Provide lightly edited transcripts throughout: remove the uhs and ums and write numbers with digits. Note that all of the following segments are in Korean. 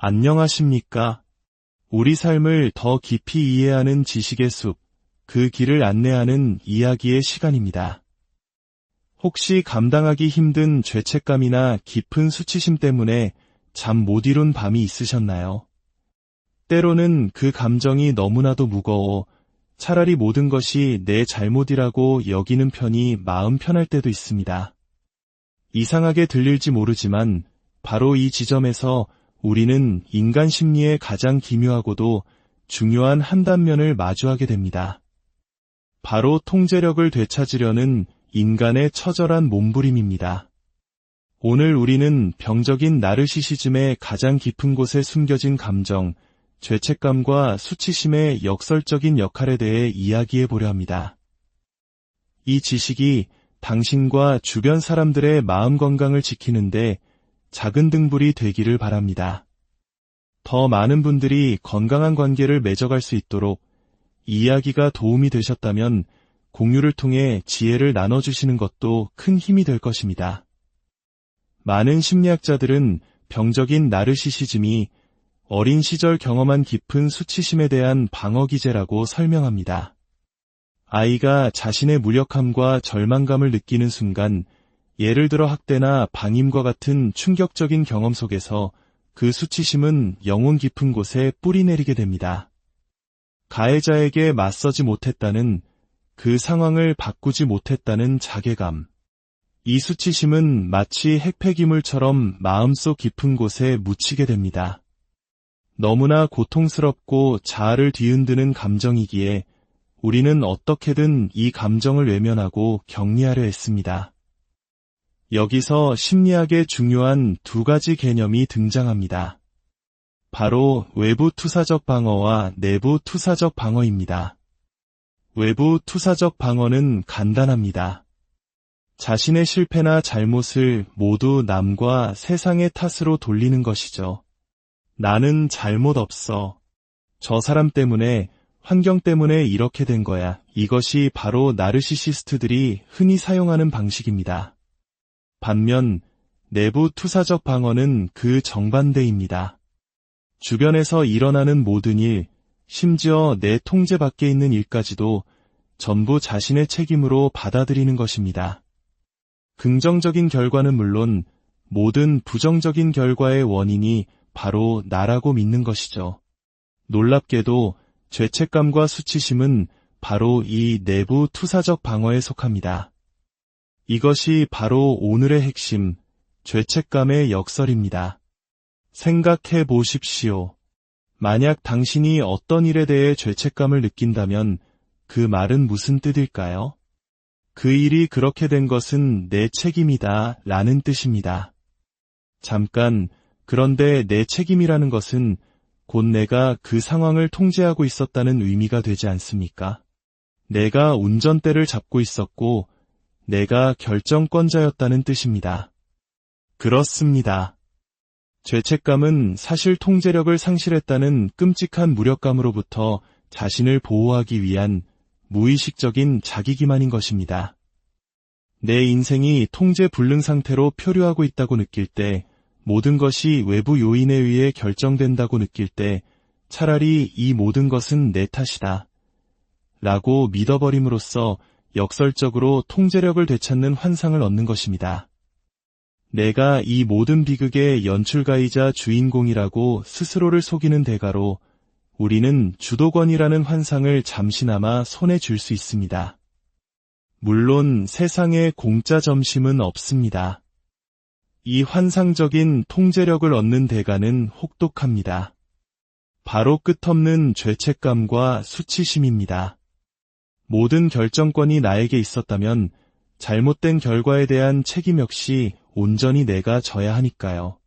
안녕하십니까? 우리 삶을 더 깊이 이해하는 지식의 숲, 그 길을 안내하는 이야기의 시간입니다. 혹시 감당하기 힘든 죄책감이나 깊은 수치심 때문에 잠 못 이룬 밤이 있으셨나요? 때로는 그 감정이 너무나도 무거워 차라리 모든 것이 내 잘못이라고 여기는 편이 마음 편할 때도 있습니다. 이상하게 들릴지 모르지만 바로 이 지점에서 우리는 인간 심리의 가장 기묘하고도 중요한 한 단면을 마주하게 됩니다. 바로 통제력을 되찾으려는 인간의 처절한 몸부림입니다. 오늘 우리는 병적인 나르시시즘의 가장 깊은 곳에 숨겨진 감정, 죄책감과 수치심의 역설적인 역할에 대해 이야기해 보려 합니다. 이 지식이 당신과 주변 사람들의 마음 건강을 지키는데 작은 등불이 되기를 바랍니다. 더 많은 분들이 건강한 관계를 맺어갈 수 있도록 이 이야기가 도움이 되셨다면 공유를 통해 지혜를 나눠주시는 것도 큰 힘이 될 것입니다. 많은 심리학자들은 병적인 나르시시즘이 어린 시절 경험한 깊은 수치심에 대한 방어 기제라고 설명합니다. 아이가 자신의 무력함과 절망감을 느끼는 순간 예를 들어 학대나 방임과 같은 충격적인 경험 속에서 그 수치심은 영혼 깊은 곳에 뿌리내리게 됩니다. 가해자에게 맞서지 못했다는, 그 상황을 바꾸지 못했다는 자괴감. 이 수치심은 마치 핵폐기물처럼 마음속 깊은 곳에 묻히게 됩니다. 너무나 고통스럽고 자아를 뒤흔드는 감정이기에 우리는 어떻게든 이 감정을 외면하고 격리하려 했습니다. 여기서 심리학의 중요한 두 가지 개념이 등장합니다. 바로 외부 투사적 방어와 내부 투사적 방어입니다. 외부 투사적 방어는 간단합니다. 자신의 실패나 잘못을 모두 남과 세상의 탓으로 돌리는 것이죠. 나는 잘못 없어. 저 사람 때문에, 환경 때문에 이렇게 된 거야. 이것이 바로 나르시시스트들이 흔히 사용하는 방식입니다. 반면 내부 투사적 방어는 그 정반대입니다. 주변에서 일어나는 모든 일, 심지어 내 통제 밖에 있는 일까지도 전부 자신의 책임으로 받아들이는 것입니다. 긍정적인 결과는 물론 모든 부정적인 결과의 원인이 바로 나라고 믿는 것이죠. 놀랍게도 죄책감과 수치심은 바로 이 내부 투사적 방어에 속합니다. 이것이 바로 오늘의 핵심, 죄책감의 역설입니다. 생각해 보십시오. 만약 당신이 어떤 일에 대해 죄책감을 느낀다면 그 말은 무슨 뜻일까요? 그 일이 그렇게 된 것은 내 책임이다 라는 뜻입니다. 잠깐, 그런데 내 책임이라는 것은 곧 내가 그 상황을 통제하고 있었다는 의미가 되지 않습니까? 내가 운전대를 잡고 있었고 내가 결정권자였다는 뜻입니다. 그렇습니다. 죄책감은 사실 통제력을 상실했다는 끔찍한 무력감으로부터 자신을 보호하기 위한 무의식적인 자기기만인 것입니다. 내 인생이 통제 불능 상태로 표류하고 있다고 느낄 때, 모든 것이 외부 요인에 의해 결정된다고 느낄 때 차라리 이 모든 것은 내 탓이다 라고 믿어버림으로써 역설적으로 통제력을 되찾는 환상을 얻는 것입니다. 내가 이 모든 비극의 연출가이자 주인공이라고 스스로를 속이는 대가로 우리는 주도권이라는 환상을 잠시나마 손에 쥘 수 있습니다. 물론 세상에 공짜 점심은 없습니다. 이 환상적인 통제력을 얻는 대가는 혹독합니다. 바로 끝없는 죄책감과 수치심입니다. 모든 결정권이 나에게 있었다면 잘못된 결과에 대한 책임 역시 온전히 내가 져야 하니까요.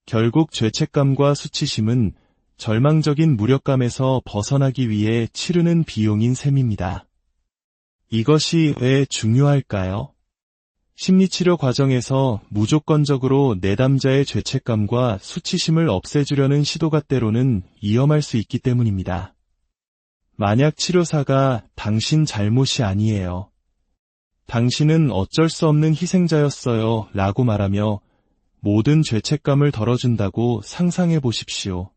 결국 죄책감과 수치심은 절망적인 무력감에서 벗어나기 위해 치르는 비용인 셈입니다. 이것이 왜 중요할까요? 심리치료 과정에서 무조건적으로 내담자의 죄책감과 수치심을 없애주려는 시도가 때로는 위험할 수 있기 때문입니다. 만약 치료사가 당신 잘못이 아니에요. 당신은 어쩔 수 없는 희생자였어요 라고 말하며 모든 죄책감을 덜어준다고 상상해 보십시오.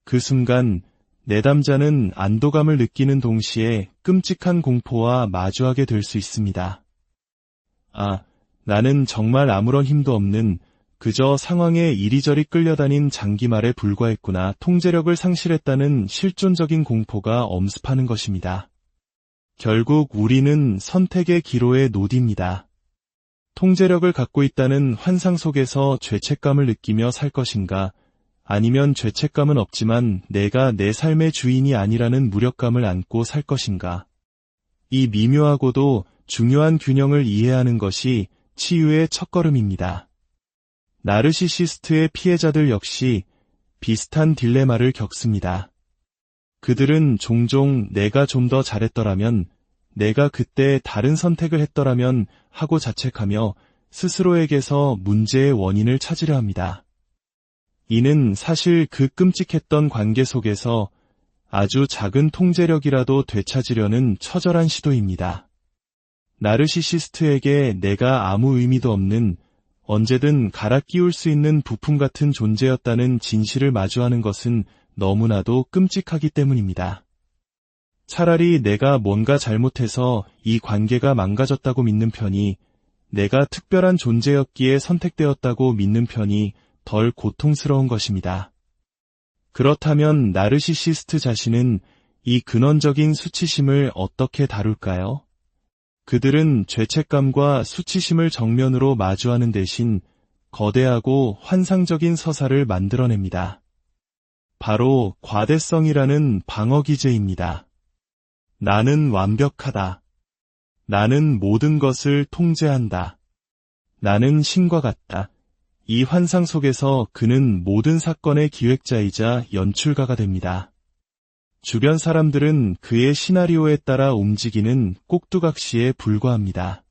그 순간 내담자는 안도감을 느끼는 동시에 끔찍한 공포와 마주하게 될 수 있습니다. 아, 나는 정말 아무런 힘도 없는 그저 상황에 이리저리 끌려다닌 장기말에 불과했구나. 통제력을 상실했다는 실존적인 공포가 엄습하는 것입니다. 결국 우리는 선택의 기로에 놓입니다. 통제력을 갖고 있다는 환상 속에서 죄책감을 느끼며 살 것인가, 아니면 죄책감은 없지만 내가 내 삶의 주인이 아니라는 무력감을 안고 살 것인가. 이 미묘하고도 중요한 균형을 이해하는 것이 치유의 첫걸음입니다. 나르시시스트의 피해자들 역시 비슷한 딜레마를 겪습니다. 그들은 종종 내가 좀 더 잘했더라면, 내가 그때 다른 선택을 했더라면 하고 자책하며 스스로에게서 문제의 원인을 찾으려 합니다. 이는 사실 그 끔찍했던 관계 속에서 아주 작은 통제력이라도 되찾으려는 처절한 시도입니다. 나르시시스트에게 내가 아무 의미도 없는, 언제든 갈아 끼울 수 있는 부품 같은 존재였다는 진실을 마주하는 것은 너무나도 끔찍하기 때문입니다. 차라리 내가 뭔가 잘못해서 이 관계가 망가졌다고 믿는 편이, 내가 특별한 존재였기에 선택되었다고 믿는 편이 덜 고통스러운 것입니다. 그렇다면 나르시시스트 자신은 이 근원적인 수치심을 어떻게 다룰까요? 그들은 죄책감과 수치심을 정면으로 마주하는 대신 거대하고 환상적인 서사를 만들어냅니다. 바로 과대성이라는 방어기제입니다. 나는 완벽하다. 나는 모든 것을 통제한다. 나는 신과 같다. 이 환상 속에서 그는 모든 사건의 기획자이자 연출가가 됩니다. 주변 사람들은 그의 시나리오에 따라 움직이는 꼭두각시에 불과합니다.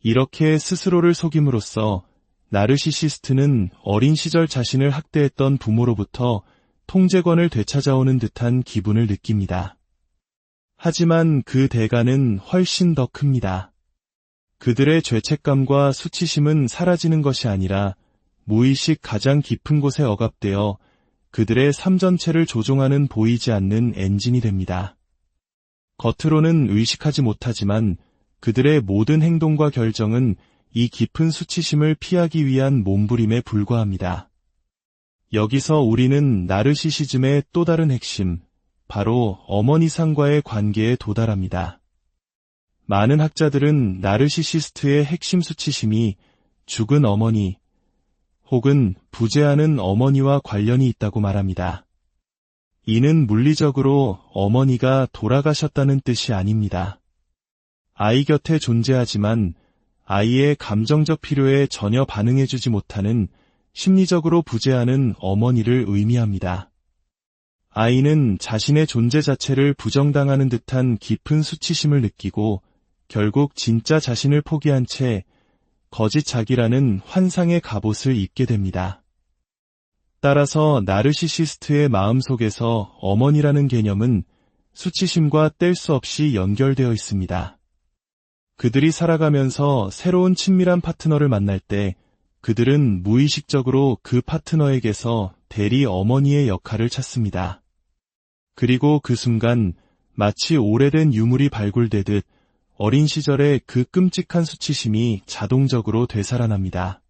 이렇게 스스로를 속임으로써 나르시시스트는 어린 시절 자신을 학대했던 부모로부터 통제권을 되찾아오는 듯한 기분을 느낍니다. 하지만 그 대가는 훨씬 더 큽니다. 그들의 죄책감과 수치심은 사라지는 것이 아니라 무의식 가장 깊은 곳에 억압되어 그들의 삶 전체를 조종하는 보이지 않는 엔진이 됩니다. 겉으로는 의식하지 못하지만 그들의 모든 행동과 결정은 이 깊은 수치심을 피하기 위한 몸부림에 불과합니다. 여기서 우리는 나르시시즘의 또 다른 핵심, 바로 어머니상과의 관계에 도달합니다. 많은 학자들은 나르시시스트의 핵심 수치심이 죽은 어머니, 혹은 부재하는 어머니와 관련이 있다고 말합니다. 이는 물리적으로 어머니가 돌아가셨다는 뜻이 아닙니다. 아이 곁에 존재하지만 아이의 감정적 필요에 전혀 반응해주지 못하는 심리적으로 부재하는 어머니를 의미합니다. 아이는 자신의 존재 자체를 부정당하는 듯한 깊은 수치심을 느끼고 결국 진짜 자신을 포기한 채 거짓 자기라는 환상의 갑옷을 입게 됩니다. 따라서 나르시시스트의 마음속에서 어머니라는 개념은 수치심과 뗄 수 없이 연결되어 있습니다. 그들이 살아가면서 새로운 친밀한 파트너를 만날 때 그들은 무의식적으로 그 파트너에게서 대리 어머니의 역할을 찾습니다. 그리고 그 순간 마치 오래된 유물이 발굴되듯 어린 시절의 그 끔찍한 수치심이 자동적으로 되살아납니다.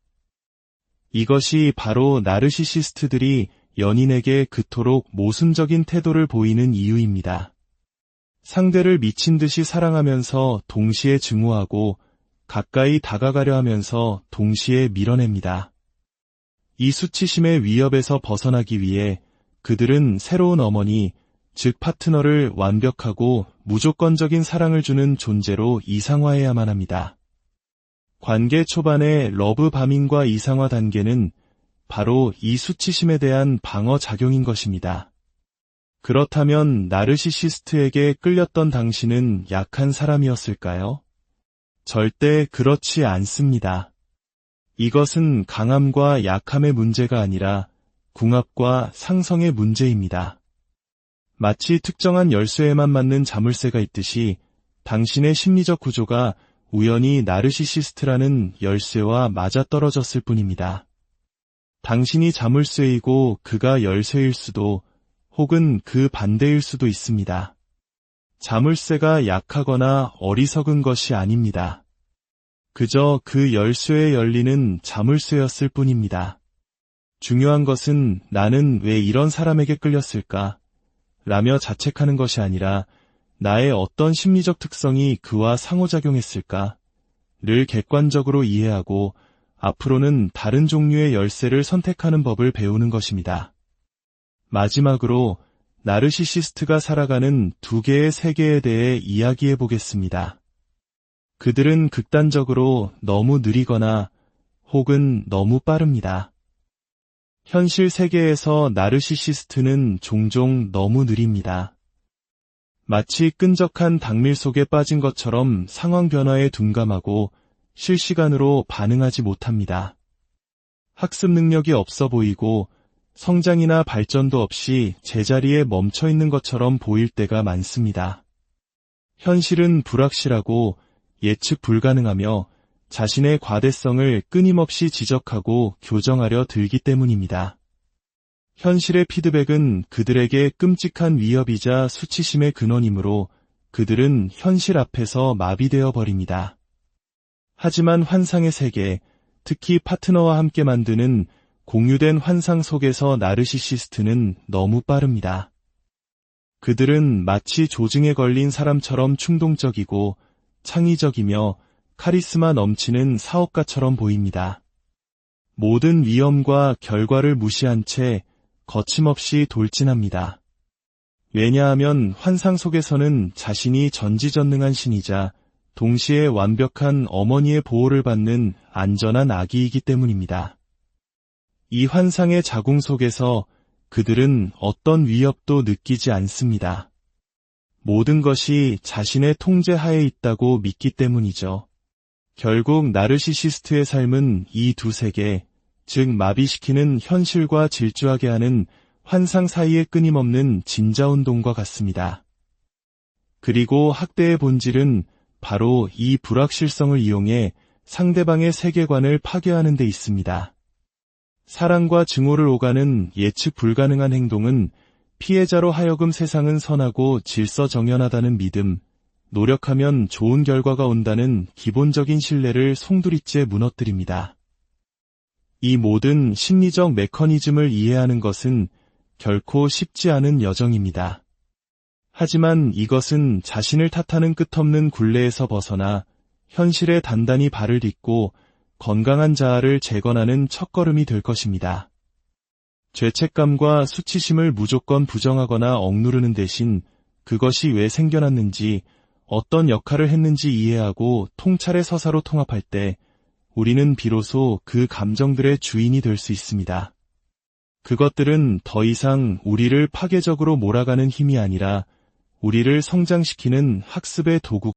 이것이 바로 나르시시스트들이 연인에게 그토록 모순적인 태도를 보이는 이유입니다. 상대를 미친 듯이 사랑하면서 동시에 증오하고 가까이 다가가려 하면서 동시에 밀어냅니다. 이 수치심의 위협에서 벗어나기 위해 그들은 새로운 어머니, 즉 파트너를 완벽하고 무조건적인 사랑을 주는 존재로 이상화해야만 합니다. 관계 초반의 러브 바밍과 이상화 단계는 바로 이 수치심에 대한 방어 작용인 것입니다. 그렇다면 나르시시스트에게 끌렸던 당신은 약한 사람이었을까요? 절대 그렇지 않습니다. 이것은 강함과 약함의 문제가 아니라 궁합과 상성의 문제입니다. 마치 특정한 열쇠에만 맞는 자물쇠가 있듯이 당신의 심리적 구조가 우연히 나르시시스트라는 열쇠와 맞아떨어졌을 뿐입니다. 당신이 자물쇠이고 그가 열쇠일 수도 혹은 그 반대일 수도 있습니다. 자물쇠가 약하거나 어리석은 것이 아닙니다. 그저 그 열쇠에 열리는 자물쇠였을 뿐입니다. 중요한 것은 나는 왜 이런 사람에게 끌렸을까? 라며 자책하는 것이 아니라 나의 어떤 심리적 특성이 그와 상호작용했을까? 를 객관적으로 이해하고 앞으로는 다른 종류의 열쇠를 선택하는 법을 배우는 것입니다. 마지막으로 나르시시스트가 살아가는 두 개의 세계에 대해 이야기해 보겠습니다. 그들은 극단적으로 너무 느리거나 혹은 너무 빠릅니다. 현실 세계에서 나르시시스트는 종종 너무 느립니다. 마치 끈적한 당밀 속에 빠진 것처럼 상황 변화에 둔감하고 실시간으로 반응하지 못합니다. 학습 능력이 없어 보이고 성장이나 발전도 없이 제자리에 멈춰 있는 것처럼 보일 때가 많습니다. 현실은 불확실하고 예측 불가능하며 자신의 과대성을 끊임없이 지적하고 교정하려 들기 때문입니다. 현실의 피드백은 그들에게 끔찍한 위협이자 수치심의 근원이므로 그들은 현실 앞에서 마비되어 버립니다. 하지만 환상의 세계, 특히 파트너와 함께 만드는 공유된 환상 속에서 나르시시스트는 너무 빠릅니다. 그들은 마치 조증에 걸린 사람처럼 충동적이고 창의적이며 카리스마 넘치는 사업가처럼 보입니다. 모든 위험과 결과를 무시한 채 거침없이 돌진합니다. 왜냐하면 환상 속에서는 자신이 전지전능한 신이자 동시에 완벽한 어머니의 보호를 받는 안전한 아기이기 때문입니다. 이 환상의 자궁 속에서 그들은 어떤 위협도 느끼지 않습니다. 모든 것이 자신의 통제 하에 있다고 믿기 때문이죠. 결국 나르시시스트의 삶은 이 두 세계, 즉 마비시키는 현실과 질주하게 하는 환상 사이의 끊임없는 진자운동과 같습니다. 그리고 학대의 본질은 바로 이 불확실성을 이용해 상대방의 세계관을 파괴하는 데 있습니다. 사랑과 증오를 오가는 예측 불가능한 행동은 피해자로 하여금 세상은 선하고 질서정연하다는 믿음, 노력하면 좋은 결과가 온다는 기본적인 신뢰를 송두리째 무너뜨립니다. 이 모든 심리적 메커니즘을 이해하는 것은 결코 쉽지 않은 여정입니다. 하지만 이것은 자신을 탓하는 끝없는 굴레에서 벗어나 현실에 단단히 발을 딛고 건강한 자아를 재건하는 첫걸음이 될 것입니다. 죄책감과 수치심을 무조건 부정하거나 억누르는 대신 그것이 왜 생겨났는지, 어떤 역할을 했는지 이해하고 통찰의 서사로 통합할 때 우리는 비로소 그 감정들의 주인이 될 수 있습니다. 그것들은 더 이상 우리를 파괴적으로 몰아가는 힘이 아니라 우리를 성장시키는 학습의 도구